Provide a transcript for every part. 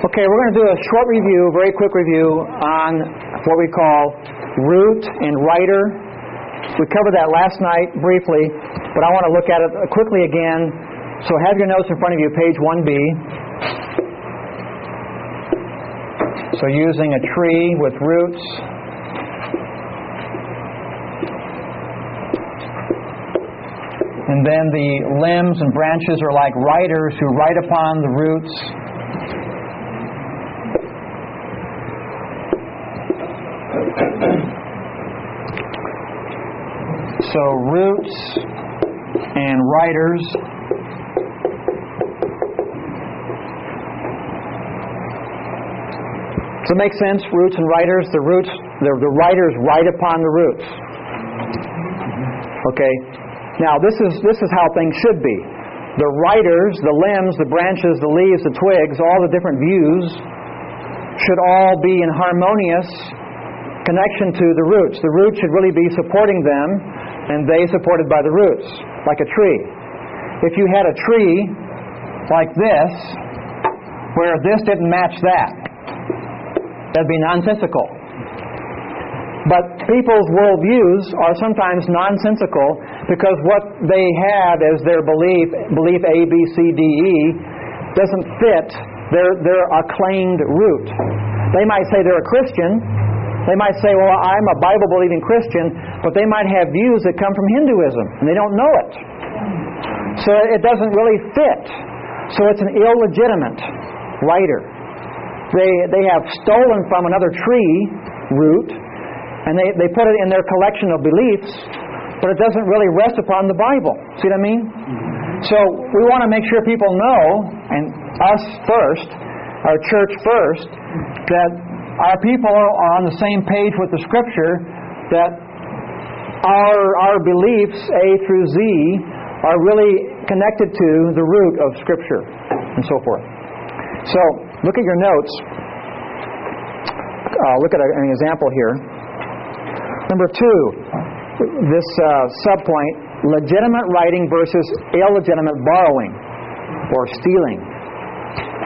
Okay, we're going to do a short review, very quick review on what we call root and writer. We covered that last night briefly, but I want to look at it quickly again. So have your notes in front of you, page 1B. So using a tree with roots. And then the limbs and branches are like writers who write upon the roots. So roots and writers. Does it make sense? Roots and writers. The roots, the writers write upon the roots. Okay. Now this is how things should be. The writers, the limbs, the branches, the leaves, the twigs, all the different views should all be in harmonious connection to the roots. The roots should really be supporting them, and they supported by the roots, like a tree. If you had a tree like this, where this didn't match that, that'd be nonsensical. But people's worldviews are sometimes nonsensical because what they have as their belief A, B, C, D, E, doesn't fit their acclaimed root. They might say they're a Christian. They might say, well, I'm a Bible-believing Christian, but they might have views that come from Hinduism, and they don't know it. So it doesn't really fit. So it's an illegitimate writer. They have stolen from another tree root, and they put it in their collection of beliefs, but it doesn't really rest upon the Bible. See what I mean? So we want to make sure people know, and us first, our church first, that our people are on the same page with the Scripture, that our beliefs, A through Z, are really connected to the root of Scripture, and so forth. So, look at your notes. Look at an example here. Number 2, this subpoint, legitimate writing versus illegitimate borrowing, or stealing.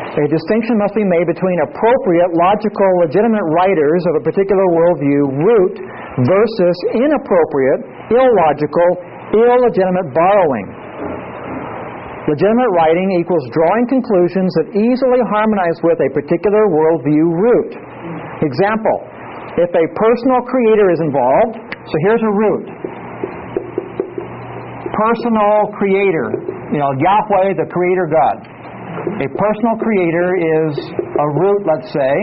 A distinction must be made between appropriate, logical, legitimate writers of a particular worldview, root, versus inappropriate, illogical, illegitimate borrowing. Legitimate writing equals drawing conclusions that easily harmonize with a particular worldview root. Example, if a personal creator is involved, so here's a root. Personal creator, Yahweh, the creator God. A personal creator is a root, let's say.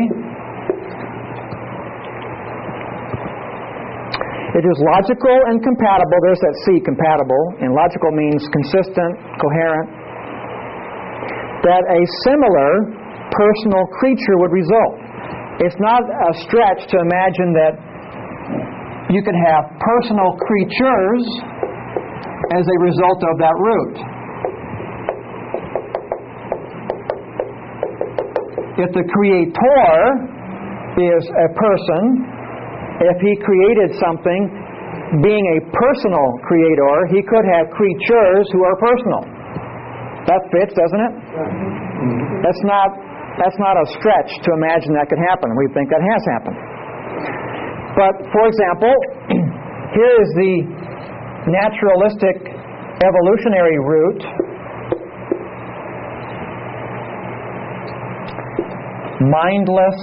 It is logical and compatible. There's that C, compatible. And logical means consistent, coherent. That a similar personal creature would result. It's not a stretch to imagine that you could have personal creatures as a result of that root. If the creator is a person, if he created something, being a personal creator, he could have creatures who are personal. That fits, doesn't it? That's not a stretch to imagine that could happen. We think that has happened. But, for example, here is the naturalistic evolutionary root. Mindless,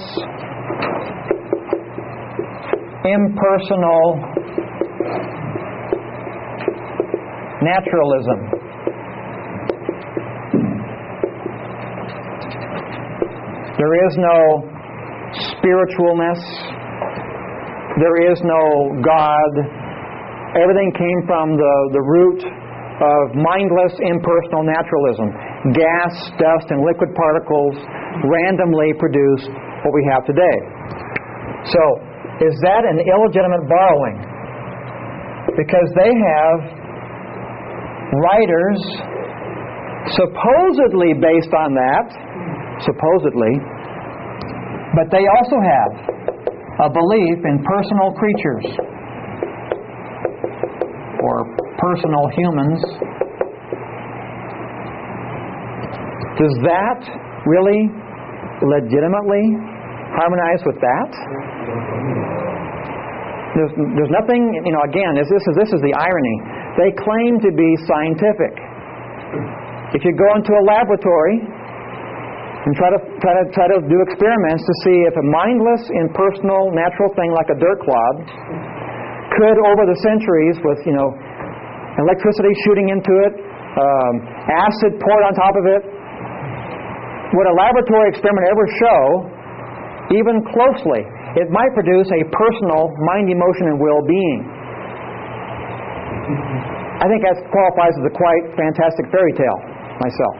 impersonal naturalism. There is no spiritualness. There is no God. Everything came from the root of mindless, impersonal naturalism. Gas, dust, and liquid particles randomly produced what we have today. So, is that an illegitimate borrowing? Because they have writers supposedly based on that, supposedly, but they also have a belief in personal creatures or personal humans. Does that really legitimately harmonize with that? There's nothing, again, this is the irony. They claim to be scientific. If you go into a laboratory and try to do experiments to see if a mindless, impersonal, natural thing like a dirt clod could, over the centuries, with electricity shooting into it, acid poured on top of it, would a laboratory experiment ever show, even closely, it might produce a personal mind, emotion, and will-being? I think that qualifies as a quite fantastic fairy tale, myself.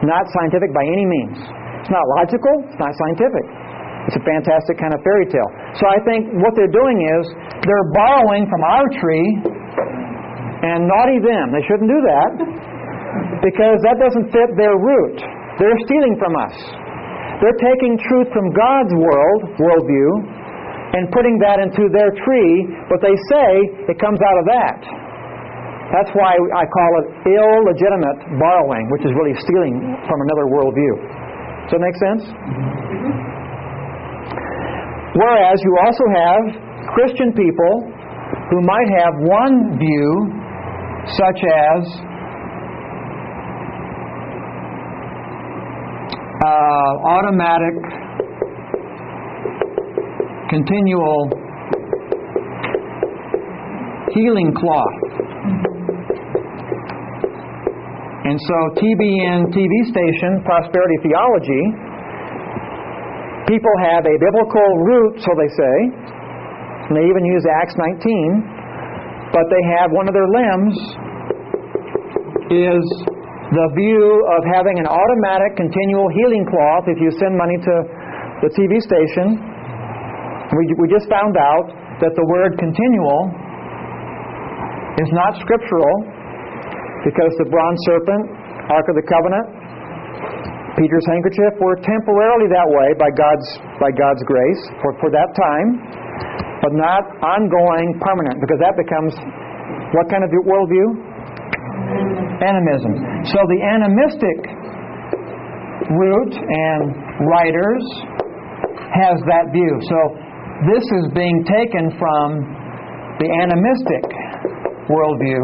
Not scientific by any means. It's not logical, it's not scientific. It's a fantastic kind of fairy tale. So I think what they're doing is they're borrowing from our tree, and naughty them. They shouldn't do that, because that doesn't fit their root. They're stealing from us. They're taking truth from God's worldview, and putting that into their tree, but they say it comes out of that. That's why I call it illegitimate borrowing, which is really stealing from another worldview. Does that make sense? Whereas you also have Christian people who might have one view, such as automatic, continual healing cloth. And so TBN TV station, Prosperity Theology, people have a biblical root, so they say, and they even use Acts 19, but they have one of their limbs is the view of having an automatic continual healing cloth if you send money to the TV station. We just found out that the word continual is not scriptural, because the bronze serpent, Ark of the Covenant, Peter's handkerchief were temporarily that way by God's grace for that time, but not ongoing, permanent, because that becomes what kind of worldview? Animism. So the animistic root and writers has that view. So this is being taken from the animistic worldview.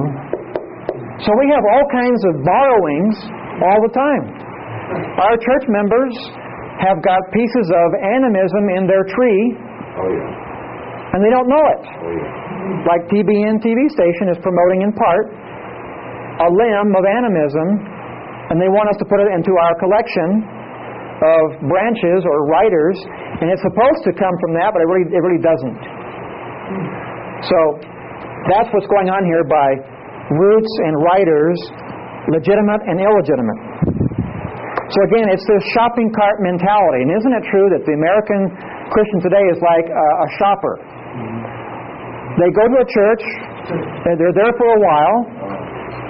So we have all kinds of borrowings all the time. Our church members have got pieces of animism in their tree, and they don't know it. Like TBN TV station is promoting in part a limb of animism, and they want us to put it into our collection of branches or writers, and it's supposed to come from that, but it really doesn't. So that's what's going on here by roots and writers, legitimate and illegitimate. So again, it's this shopping cart mentality. And isn't it true that the American Christian today is like a shopper? They go to a church, they're there for a while,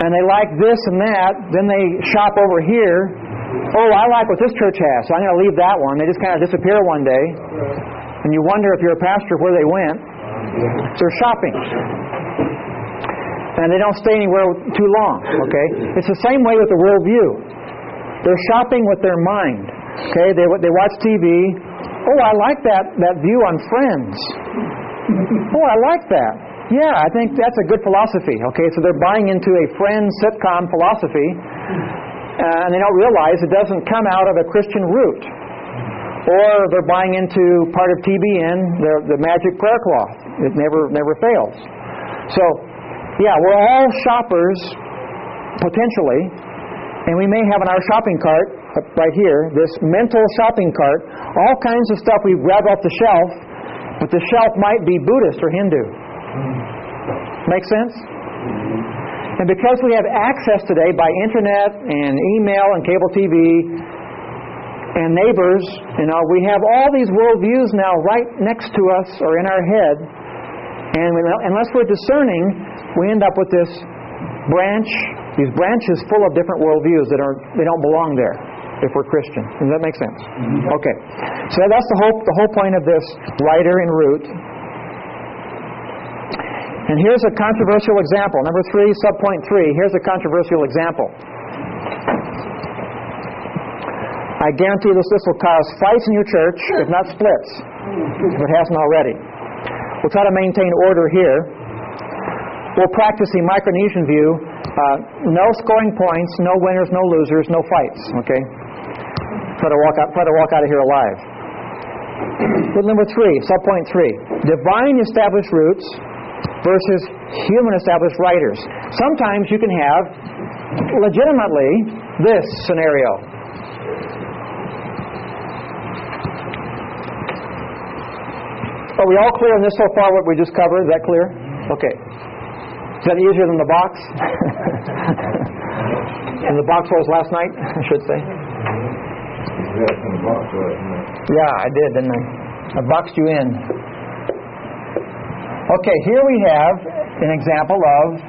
and they like this and that, then they shop over here. Oh, I like what this church has, so I'm going to leave that one. They just kind of disappear one day, and you wonder if you're a pastor where they went. They're shopping. And they don't stay anywhere too long, okay? It's the same way with the worldview. They're shopping with their mind, okay? They watch TV. Oh, I like that view on Friends. Oh, I like that. Yeah, I think that's a good philosophy, okay? So they're buying into a Friends sitcom philosophy, and they don't realize it doesn't come out of a Christian root. Or they're buying into part of TBN, the magic prayer cloth. It never fails. So, yeah, we're all shoppers, potentially, and we may have in our shopping cart, right here, this mental shopping cart, all kinds of stuff we grab off the shelf, but the shelf might be Buddhist or Hindu. Make sense? And because we have access today by internet and email and cable TV and neighbors, we have all these worldviews now right next to us or in our head, and unless we're discerning, we end up with these branches full of different worldviews they don't belong there if we're Christian. Does that make sense? Okay. So that's the whole point of this writer and root. And here's a controversial example. Number 3, subpoint 3. Here's a controversial example. I guarantee this will cause fights in your church, if not splits, if it hasn't already. We'll try to maintain order here. We'll practice the Micronesian view. No scoring points, no winners, no losers, no fights. Okay? Try to walk out of here alive. With number 3, subpoint 3, divine established roots versus human established writers. Sometimes you can have legitimately this scenario. Are we all clear on this so far, what we just covered? Is that clear? Okay. Is that easier than the box? And the box was last night, I should say. Yeah, I did, didn't I? I boxed you in. Okay, here we have an example of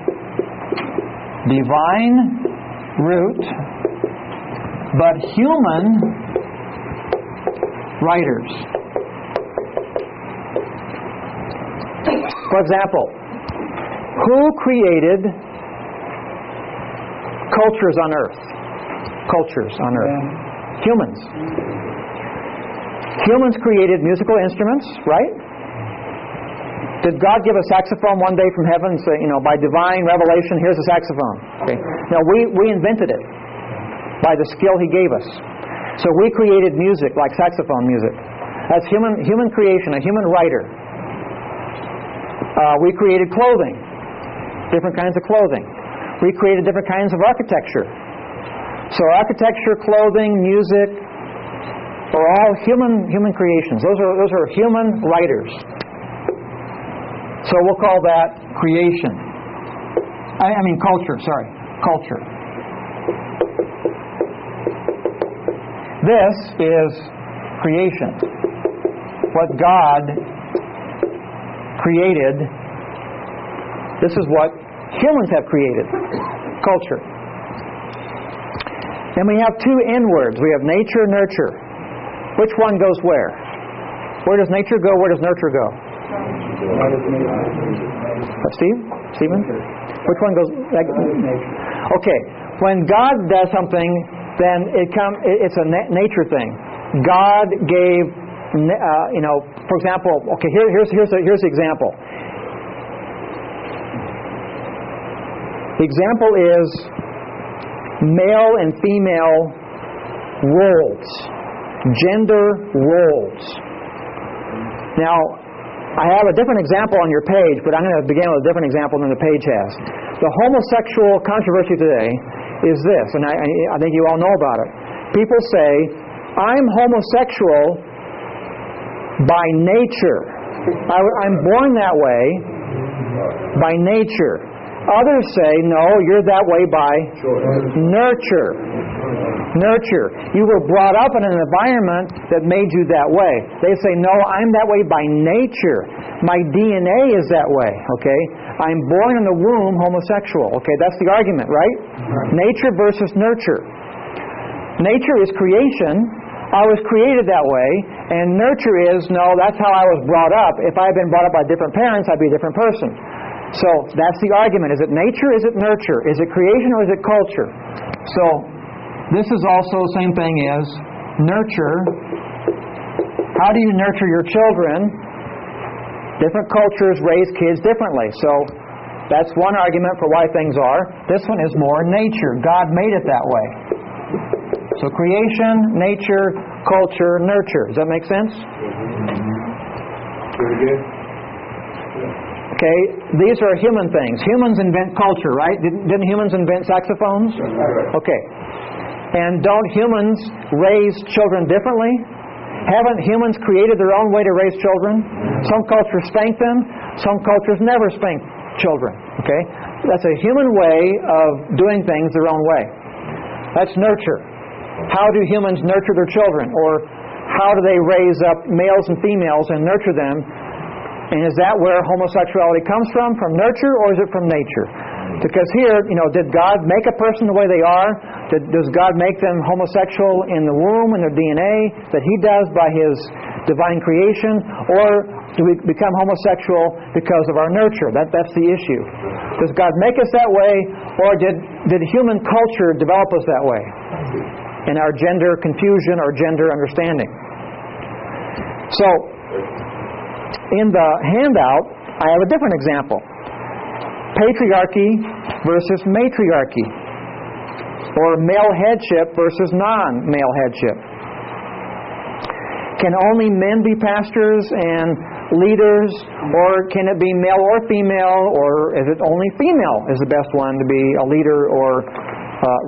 divine root, but human writers. For example, who created cultures on earth? Cultures on earth. Humans. Humans created musical instruments, right? Did God give a saxophone one day from heaven and say, by divine revelation, here's a saxophone? Okay. No, we invented it by the skill He gave us. So we created music, like saxophone music. That's human creation, a human writer. We created clothing, different kinds of clothing. We created different kinds of architecture. So architecture, clothing, music are all human creations. Those are human writers. So we'll call that creation. I mean culture, sorry. Culture. This is creation. What God created, this is what humans have created. Culture. And we have 2 N words. We have nature, nurture. Which one goes where? Where does nature go? Where does nurture go? Stephen? Which one goes? Okay. When God does something, then it's a nature thing. God gave, for example. Okay, here's the example. The example is male and female roles, gender roles. Now, I have a different example on your page, but I'm going to begin with a different example than the page has. The homosexual controversy today is this, and I think you all know about it. People say, I'm homosexual by nature. I'm born that way by nature. Others say, no, you're that way by nurture. Nurture. You were brought up in an environment that made you that way. They say, no, I'm that way by nature. My DNA is that way, okay? I'm born in the womb homosexual. Okay, that's the argument, right? Nature versus nurture. Nature is creation. I was created that way. And nurture is, no, that's how I was brought up. If I had been brought up by different parents, I'd be a different person. So that's the argument. Is it nature? Is it nurture? Is it creation or is it culture? So this is also the same thing as nurture. How do you nurture your children? Different cultures raise kids differently. So that's one argument for why things are. This one is more nature. God made it that way. So creation, nature, culture, nurture. Does that make sense? Very good. Okay, these are human things. Humans invent culture, right? Didn't humans invent saxophones? Okay. And don't humans raise children differently? Haven't humans created their own way to raise children? Some cultures spank them. Some cultures never spank children. Okay? That's a human way of doing things their own way. That's nurture. How do humans nurture their children? Or how do they raise up males and females and nurture them? And is that where homosexuality comes from nurture, or is it from nature? Because here, did God make a person the way they are? Does God make them homosexual in the womb, in their DNA, that He does by His divine creation? Or do we become homosexual because of our nurture? That's the issue. Does God make us that way, or did human culture develop us that way? in our gender confusion or gender understanding. So, in the handout, I have a different example. Patriarchy versus matriarchy, or male headship versus non-male headship. Can only men be pastors and leaders, or can it be male or female, or is it only female is the best one to be a leader or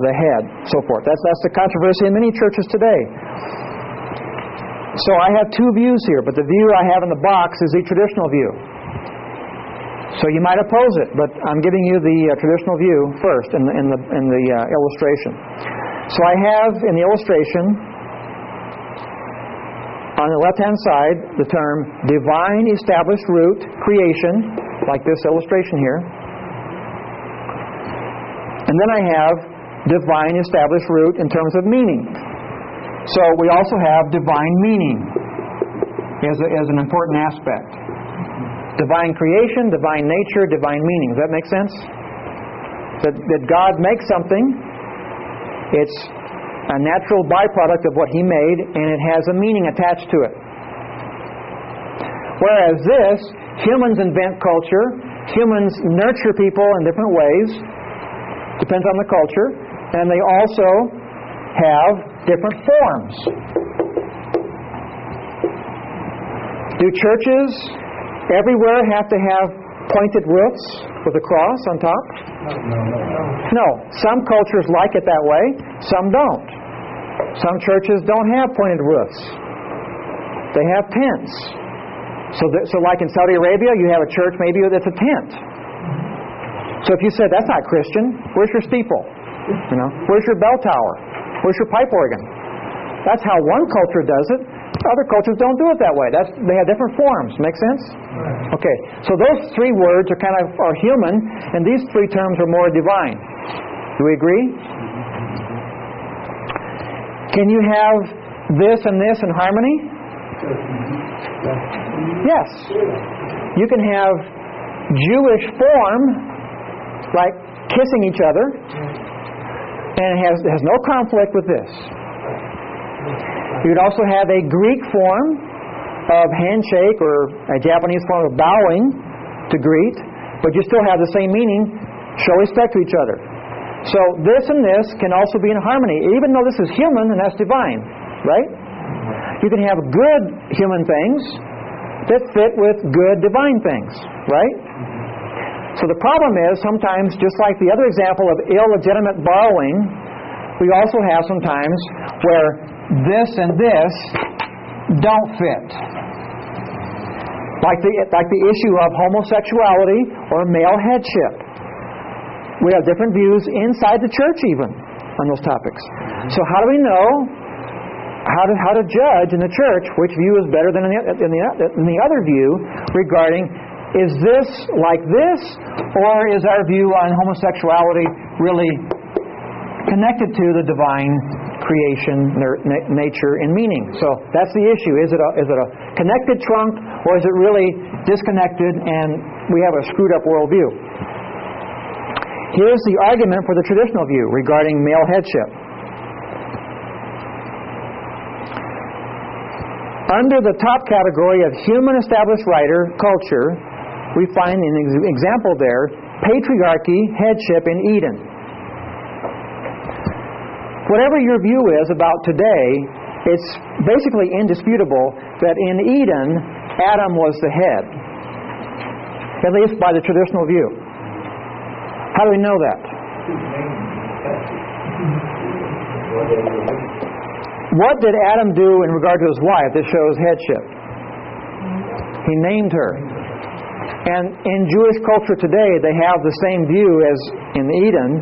the head, so forth. That's the controversy in many churches today. So I have two views here, but the view I have in the box is the traditional view. So you might oppose it, but I'm giving you the traditional view first in the illustration. So I have in the illustration, on the left-hand side, the term divine established root creation, like this illustration here. And then I have divine established root in terms of meaning. So we also have divine meaning as an important aspect. Divine creation, divine nature, divine meaning. Does that make sense? That God makes something, it's a natural byproduct of what He made, and it has a meaning attached to it. Whereas this, humans invent culture, humans nurture people in different ways, depends on the culture, and they also have different forms. Do churches everywhere have to have pointed roofs with a cross on top? No. Some cultures like it that way, some don't. Some churches don't have pointed roofs. They have tents. So like in Saudi Arabia, you have a church maybe that's a tent. So if you said, that's not Christian, where's your steeple? Where's your bell tower? Where's your pipe organ? That's how one culture does it. Other cultures don't do it that way. They have different forms. Make sense? Okay. So those three words are human, and these three terms are more divine. Do we agree? Can you have this and this in harmony? Yes. You can have Jewish form, like kissing each other, and it has no conflict with this. You would also have a Greek form of handshake, or a Japanese form of bowing to greet, but you still have the same meaning, show respect to each other. So this and this can also be in harmony, even though this is human and that's divine, right? You can have good human things that fit with good divine things, right? So the problem is sometimes, just like the other example of illegitimate borrowing, we also have sometimes where this and this don't fit. Like the issue of homosexuality or male headship. We have different views inside the church even on those topics. So how do we know how to judge in the church which view is better than the other view regarding, is this like this, or is our view on homosexuality really connected to the divine creation, nature, and meaning? So that's the issue. Is it a connected trunk, or is it really disconnected and we have a screwed up worldview? Here's the argument for the traditional view regarding male headship. Under the top category of human established writer culture, we find an example there, patriarchy, headship in Eden. Whatever your view is about today, it's basically indisputable that in Eden, Adam was the head, at least by the traditional view. How do we know that? What did Adam do in regard to his wife that shows headship? He named her. And in Jewish culture today, they have the same view as in Eden,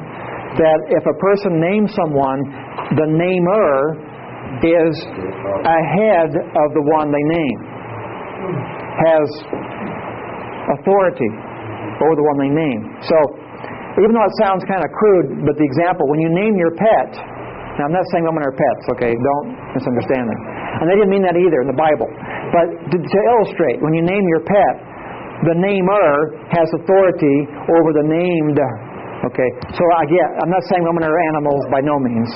that if a person names someone, the namer is ahead of the one they name, has authority over the one they name. So, even though it sounds kind of crude, but the example, when you name your pet, now I'm not saying women are pets, okay, don't misunderstand me. And they didn't mean that either in the Bible. But to illustrate, when you name your pet, the namer has authority over the named. Okay, so I'm not saying women are animals by no means.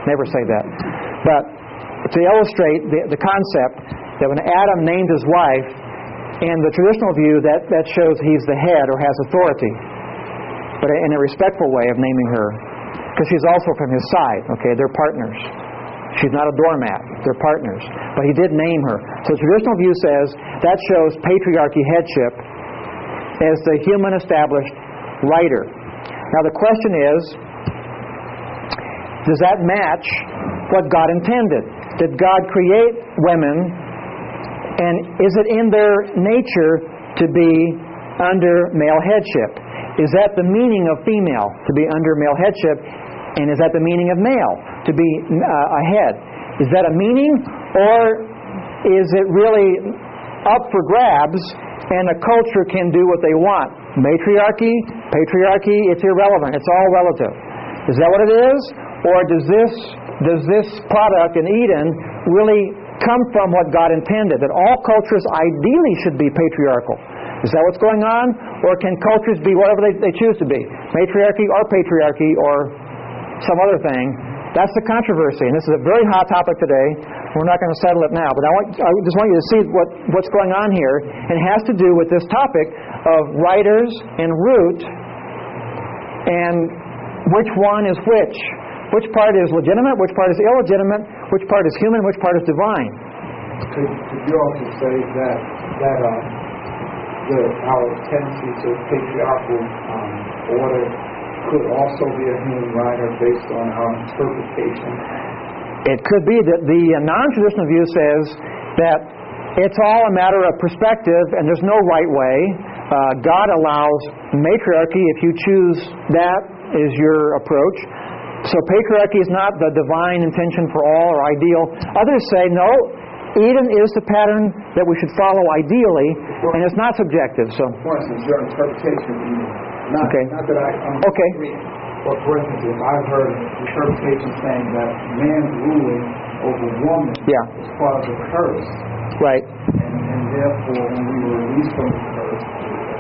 Never say that. But to illustrate the concept that when Adam named his wife, in the traditional view, that shows he's the head or has authority, but in a respectful way of naming her, because she's also from his side. Okay, they're partners. She's not a doormat. They're partners. But he did name her. So the traditional view says that shows patriarchy headship as the human established writer. Now the question is, does that match what God intended? Did God create women, and is it in their nature to be under male headship? Is that the meaning of female, to be under male headship? And is that the meaning of male, to be a head? Is that a meaning, or is it really up for grabs and a culture can do what they want? Matriarchy, patriarchy, it's irrelevant. It's all relative. Is that what it is? Or does this product in Eden really come from what God intended? That all cultures ideally should be patriarchal. Is that what's going on? Or can cultures be whatever they choose to be? Matriarchy or patriarchy or some other thing? That's the controversy. And this is a very hot topic today. We're not going to settle it now. But I just want you to see what's going on here. And it has to do with this topic of writers and root and which one is which. Which part is legitimate, which part is illegitimate, which part is human, which part is divine. Could you also say that our tendency to patriarchal order could also be a human writer based on our interpretation? It could be that the non-traditional view says that it's all a matter of perspective and there's no right way. God allows matriarchy if you choose that is your approach. So patriarchy is not the divine intention for all or ideal. Others say, no, Eden is the pattern that we should follow ideally, and it's not subjective. So, for instance, your interpretation of Eden. Not that I'm okay. But for instance, I've heard interpretation saying that man ruling over woman is part of the curse. Right. And therefore, when we were released from the curse,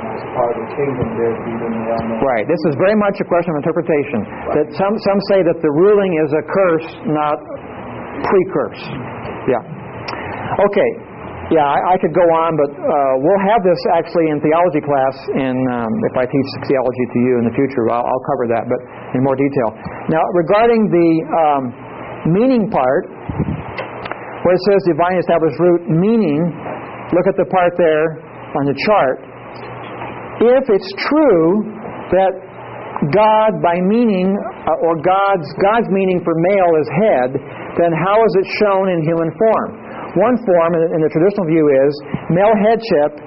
as part of the kingdom, there'd be the male. Right. This is very much a question of interpretation. Right. That some say that the ruling is a curse, not pre-curse. Yeah. Okay. Yeah, I could go on, but we'll have this actually in theology class. If I teach theology to you in the future, I'll cover that, but in more detail. Now, regarding the meaning part, where it says divine established root meaning, look at the part there on the chart. If it's true that God by meaning, or God's meaning for male is head, then how is it shown in human form? One form in the traditional view is male headship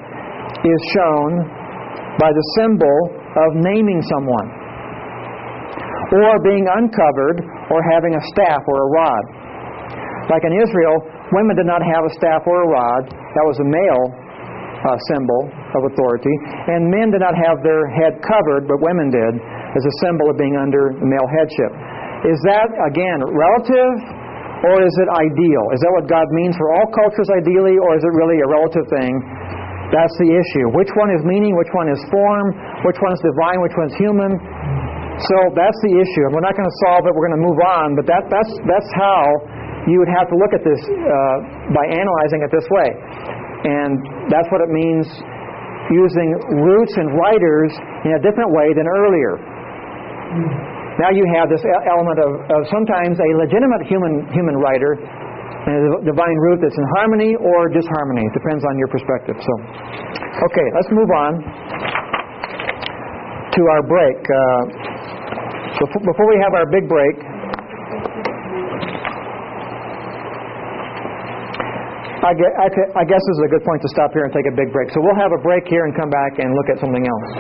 is shown by the symbol of naming someone, or being uncovered, or having a staff or a rod. Like in Israel, women did not have a staff or a rod. That was a male symbol of authority. And men did not have their head covered, but women did, as a symbol of being under the male headship. Is that, again, relative, or is it ideal? Is that what God means for all cultures ideally, or is it really a relative thing? That's the issue. Which one is meaning, which one is form, which one is divine, which one is human? So that's the issue. And we're not going to solve it, we're going to move on, but that's how you would have to look at this by analyzing it this way. And that's what it means using roots and writers in a different way than earlier. Now you have this element of sometimes a legitimate human writer and a divine root that's in harmony or disharmony. It depends on your perspective. So, okay, let's move on to our break. Before we have our big break, I guess this is a good point to stop here and take a big break. So we'll have a break here and come back and look at something else.